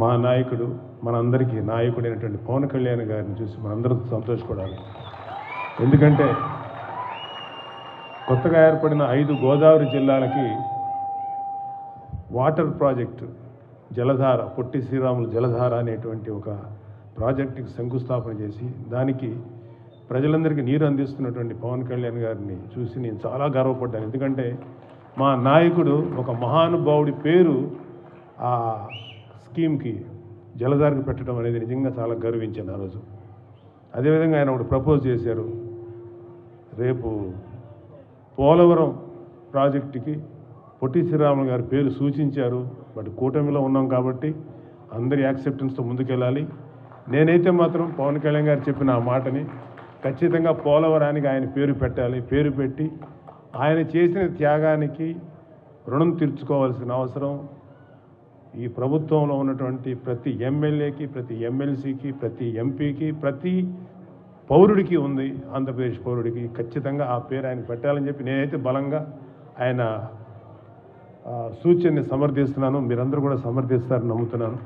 మా నాయకుడు, మనందరికీ నాయకుడైనటువంటి పవన్ కళ్యాణ్ గారిని చూసి మనందరం సంతోషపడాలి. ఎందుకంటే కొత్తగా ఏర్పడిన 5 గోదావరి జిల్లాలకి వాటర్ ప్రాజెక్టు జలధార, పొట్టి శ్రీరాములు జలధార అనేటువంటి ఒక ప్రాజెక్టుకి శంకుస్థాపన చేసి దానికి ప్రజలందరికీ నీరు అందిస్తున్నటువంటి పవన్ కళ్యాణ్ గారిని చూసి నేను చాలా గర్వపడ్డాను. ఎందుకంటే మా నాయకుడు ఒక మహానుభావుడి పేరు ఆ స్కీమ్కి జలధారకు పెట్టడం అనేది నిజంగా చాలా గర్వించాను ఆ రోజు. అదేవిధంగా ఆయన ఒకటి ప్రపోజ్ చేశారు, రేపు పోలవరం ప్రాజెక్టుకి పొట్టి శ్రీరాములు గారి పేరు సూచించారు. బట్ కూటమిలో ఉన్నాం కాబట్టి అందరి యాక్సెప్టెన్స్తో ముందుకెళ్ళాలి. నేనైతే మాత్రం పవన్ కళ్యాణ్ గారు చెప్పిన ఆ మాటని ఖచ్చితంగా పోలవరానికి ఆయన పేరు పెట్టాలి. పేరు పెట్టి ఆయన చేసిన త్యాగానికి రుణం తీర్చుకోవాల్సిన అవసరం ఈ ప్రభుత్వంలో ఉన్నటువంటి ప్రతి ఎమ్మెల్యేకి, ప్రతి ఎమ్మెల్సీకి, ప్రతి ఎంపీకి, ప్రతి పౌరుడికి ఉంది. ఆంధ్రప్రదేశ్ పౌరుడికి ఖచ్చితంగా ఆ పేరు ఆయన పెట్టాలని చెప్పి నేనైతే బలంగా ఆయన సూచనని సమర్థిస్తున్నాను. మీరందరూ కూడా సమర్థిస్తారని నమ్ముతున్నాను.